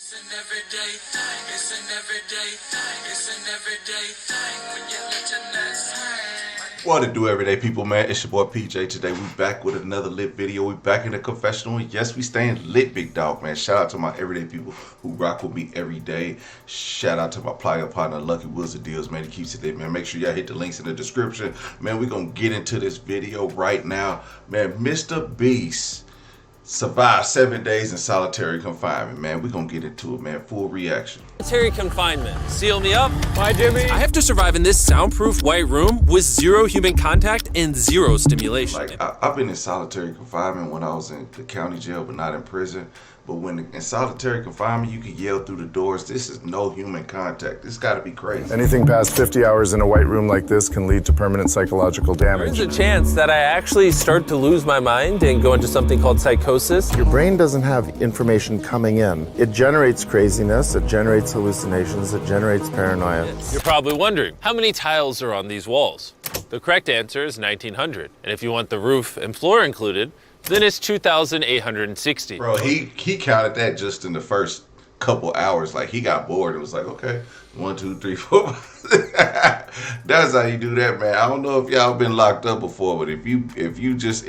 It's an everyday thing, it's an everyday thing, it's an everyday thing when you let your nuts hang. What to do, everyday people, man? It's your boy PJ. Today we back with another lit video. We back in the confessional. Yes, we staying lit, big dog, man. Shout out to my everyday people who rock with me every day. Shout out to my playa partner, Lucky Wizard Deals, man. He keeps it there, man. Make sure y'all hit the links in the description. Man, we gonna get into this video right now. Man, MrBeast survived 7 days in solitary confinement, man. We're gonna get into it, man. Full reaction. Solitary confinement. Seal me up. Bye, Jimmy. I have to survive in this soundproof white room with zero human contact and zero stimulation. Like, I've been in solitary confinement when I was in the county jail, but not in prison. But when in solitary confinement, you can yell through the doors. This is no human contact. This gotta be crazy. Anything past 50 hours in a white room like this can lead to permanent psychological damage. There's a chance that I actually start to lose my mind and go into something called psychosis. Your brain doesn't have information coming in. It generates craziness, it generates hallucinations, it generates paranoia. You're probably wondering, how many tiles are on these walls? The correct answer is 1,900. And if you want the roof and floor included, then it's 2,860. Bro, he counted that just in the first couple hours. Like, he got bored. It was like, okay, 1, 2, 3, 4. That's how you do that, man. I don't know if y'all been locked up before, but if you just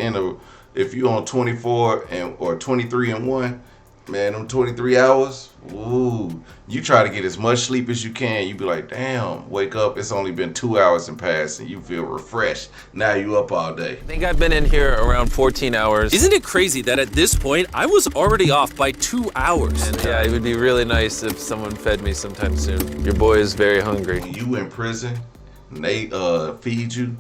if you on 24 or 23 and 1, man, them 23 hours, ooh, you try to get as much sleep as you can. You be like, damn, wake up, it's only been 2 hours and passed, and you feel refreshed. Now you up all day. I think I've been in here around 14 hours. Isn't it crazy that at this point, I was already off by 2 hours? And yeah, it would be really nice if someone fed me sometime soon. Your boy is very hungry. You in prison, and they feed you,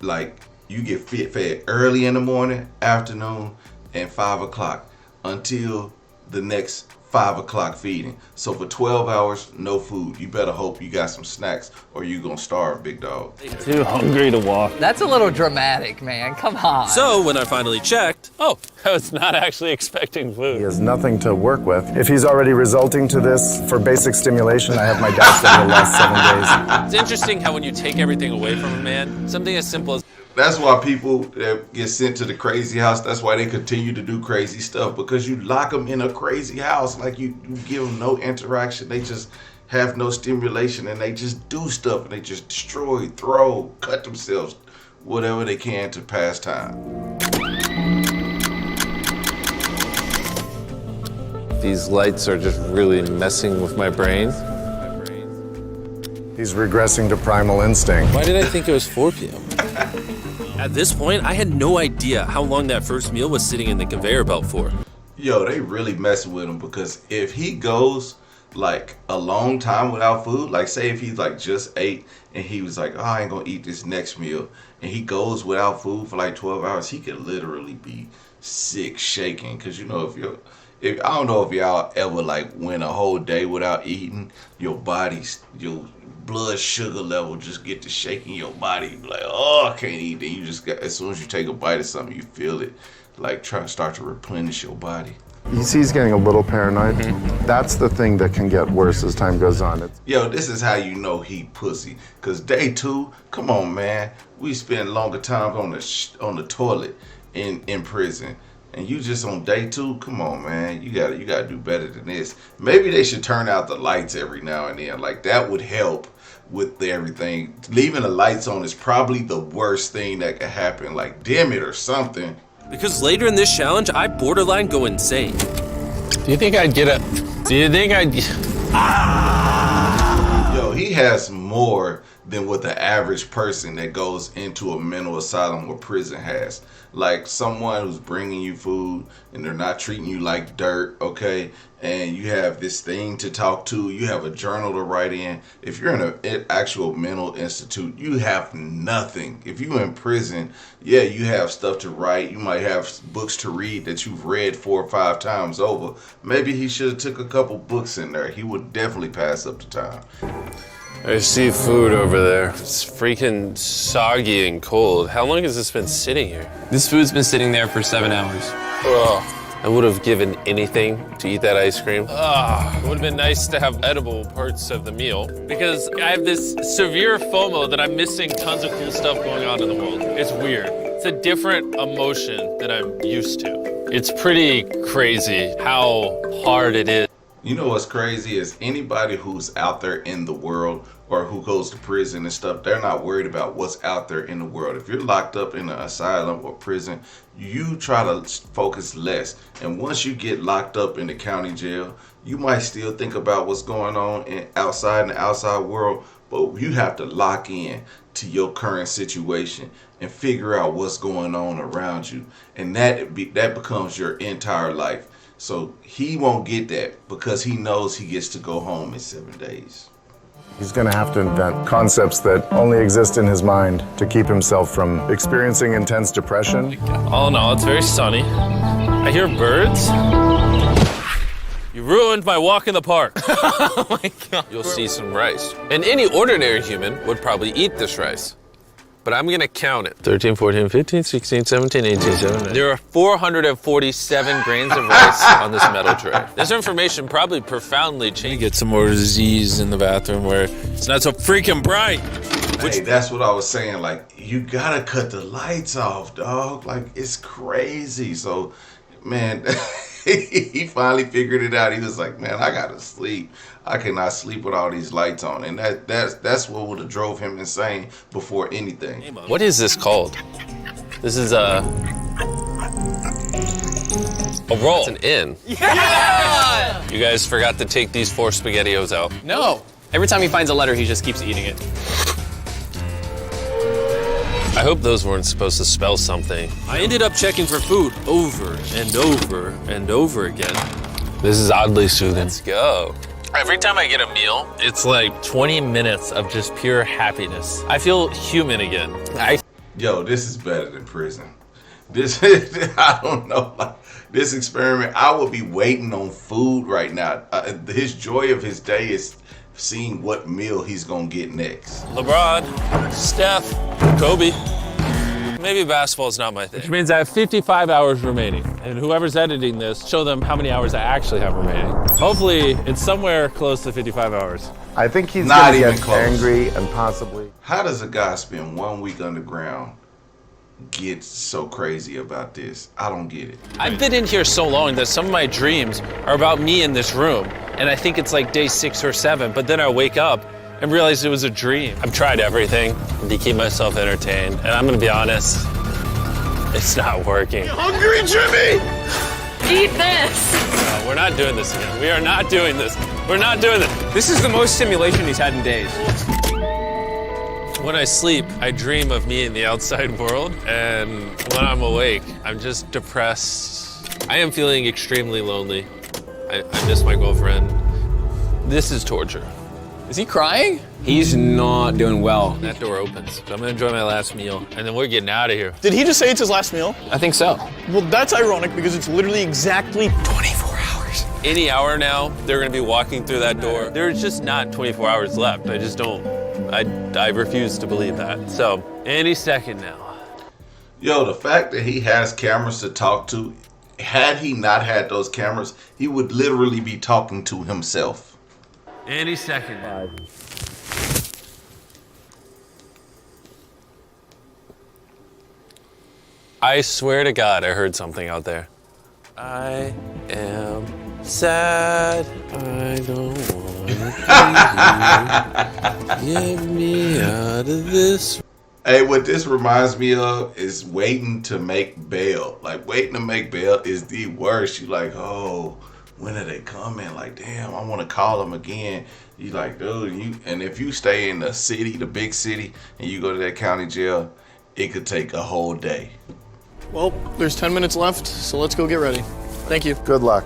like, you get fed early in the morning, afternoon, and 5 o'clock until the next 5 o'clock feeding. So for 12 hours, no food. You better hope you got some snacks or you gonna starve, big dog. Too hungry to walk. That's a little dramatic, man. Come on. So when I finally checked, oh, I was not actually expecting He food. has nothing to work with. If he's already resulting to this for basic stimulation, I have my doubts that he'll last 7 days. It's interesting how when you take everything away from a man, something as simple as That's why people that get sent to the crazy house, that's why they continue to do crazy stuff, because you lock them in a crazy house. Like, you give them no interaction. They just have no stimulation, and they just do stuff, and they just destroy, throw, cut themselves, whatever they can to pass time. these lights are just really messing with my brain. He's regressing to primal instinct. Why did I think it was 4 p.m.? At this point, I had no idea how long that first meal was sitting in the conveyor belt for. Yo, they really messing with him, because if he goes like a long time without food, like say if he's like just ate and he was like, oh, I ain't gonna eat this next meal, and he goes without food for like 12 hours, he could literally be sick, shaking. Because you know, if I don't know if y'all ever like went a whole day without eating, your blood sugar level just get to shaking your body. You be like, oh, I can't eat. Then you just got, as soon as you take a bite of something, you feel it like start to replenish your body. You see he's getting a little paranoid. That's the thing that can get worse as time goes on. Yo, this is how you know he pussy. Cause day 2, come on, man, we spend longer time on the toilet in prison, and you just on day 2. Come on, man, you gotta do better than this. Maybe they should turn out the lights every now and then. Like, that would help with everything. Leaving the lights on is probably the worst thing that could happen. Like, dim it or something. Because later in this challenge, I borderline go insane. Do you think I'd get a... Do you think I'd... Yo, he has more than what the average person that goes into a mental asylum or prison has. Like, someone who's bringing you food and they're not treating you like dirt, okay? And you have this thing to talk to. You have a journal to write in. If you're in an actual mental institute, you have nothing. If you're in prison, yeah, you have stuff to write. You might have books to read that you've read 4 or 5 times over. Maybe he should have took a couple books in there. He would definitely pass up the time. I see food over there. It's freaking soggy and cold. How long has this been sitting here? This food's been sitting there for 7 hours. Ugh. I would have given anything to eat that ice cream. It would have been nice to have edible parts of the meal, because I have this severe FOMO that I'm missing tons of cool stuff going on in the world. It's weird. It's a different emotion than I'm used to. It's pretty crazy how hard it is. You know what's crazy is anybody who's out there in the world or who goes to prison and stuff, they're not worried about what's out there in the world. If you're locked up in an asylum or prison, you try to focus less. And once you get locked up in the county jail, you might still think about what's going on outside in the outside world, but you have to lock in to your current situation and figure out what's going on around you. And that becomes your entire life. So he won't get that because he knows he gets to go home in 7 days. He's going to have to invent concepts that only exist in his mind to keep himself from experiencing intense depression. All in all, it's very sunny. I hear birds. You ruined my walk in the park. Oh my God. You'll see some rice. And any ordinary human would probably eat this rice. But I'm gonna count it. 13, 14, 15, 16, 17, 18, 17. There are 447 grains of rice on this metal tray. This information probably profoundly changed. Get some more Z's in the bathroom where it's not so freaking bright. Hey, that's what I was saying. Like, you gotta cut the lights off, dog. Like, it's crazy. So, man, he finally figured it out. He was like, man, I gotta sleep. I cannot sleep with all these lights on. And that's what would have drove him insane before anything. What is this called? This is a roll. It's an inn. Yeah! You guys forgot to take these 4 SpaghettiOs out. No. Every time he finds a letter, he just keeps eating it. I hope those weren't supposed to spell something. I ended up checking for food over and over and over again. This is oddly soothing. Let's go. Every time I get a meal, it's like 20 minutes of just pure happiness. I feel human again. Yo, this is better than prison. This, I don't know, like, this experiment, I would be waiting on food right now. His joy of his day is seeing what meal he's gonna get next. LeBron, Steph, Kobe. Maybe basketball's not my thing. Which means I have 55 hours remaining. And whoever's editing this, show them how many hours I actually have remaining. Hopefully, it's somewhere close to 55 hours. I think he's Not going to even get close. angry and possibly... How does a guy spend 1 week underground get so crazy about this? I don't get it. I've been in here so long that some of my dreams are about me in this room. And I think it's like day 6 or 7, but then I wake up and realize it was a dream. I've tried everything to keep myself entertained, and I'm gonna be honest, it's not working. You hungry, Jimmy? Eat this! No, we're not doing this again. We are not doing this. We're not doing this. This is the most stimulation he's had in days. When I sleep, I dream of me in the outside world, and when I'm awake, I'm just depressed. I am feeling extremely lonely. I miss my girlfriend. This is torture. Is he crying? He's not doing well. That door opens. So I'm gonna enjoy my last meal, and then we're getting out of here. Did he just say it's his last meal? I think so. Well, that's ironic because it's literally exactly 24 hours. Any hour now, they're gonna be walking through that door. There's just not 24 hours left. I just don't, I refuse to believe that. So, any second now. Yo, the fact that he has cameras to talk to, had he not had those cameras, he would literally be talking to himself. Any second now. I swear to God, I heard something out there. I am sad. I don't want to be here. Get me out of this. Hey, what this reminds me of is waiting to make bail. Like, waiting to make bail is the worst. You like, oh, when are they coming? Like, damn, I want to call them again. You like, dude, and if you stay in the city, the big city, and you go to that county jail, it could take a whole day. Well, there's 10 minutes left, so let's go get ready. Thank you. Good luck.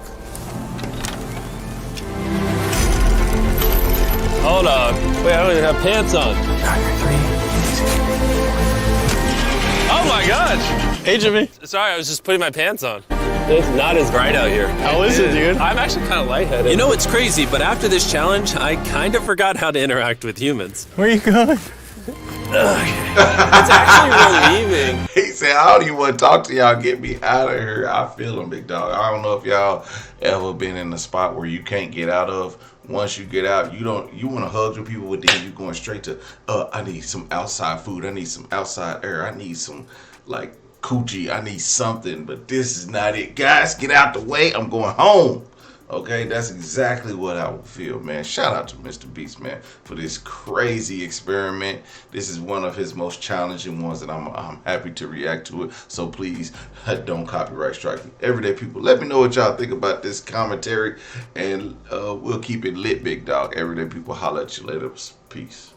Hold on. Wait, I don't even have pants on. Oh my gosh. Hey, Jimmy. Sorry, I was just putting my pants on. It's not as bright out here. How is it, dude? I'm actually kind of lightheaded. You know what's crazy, but after this challenge, I kind of forgot how to interact with humans. Where are you going? It's actually relieving. He said, I don't even want to talk to y'all. Get me out of here. I feel him, big dog. I don't know if y'all ever been in a spot where you can't get out of. Once you get out, you want to hug with people, but then you going straight to, I need some outside food. I need some outside air. I need some, like, coochie. I need something, but this is not it. Guys, get out the way. I'm going home. Okay, that's exactly what I would feel, man. Shout out to MrBeast, man, for this crazy experiment. This is one of his most challenging ones, and I'm happy to react to it. So please don't copyright strike me. Everyday people, let me know what y'all think about this commentary, and we'll keep it lit, big dog. Everyday people, holla at you later. Peace.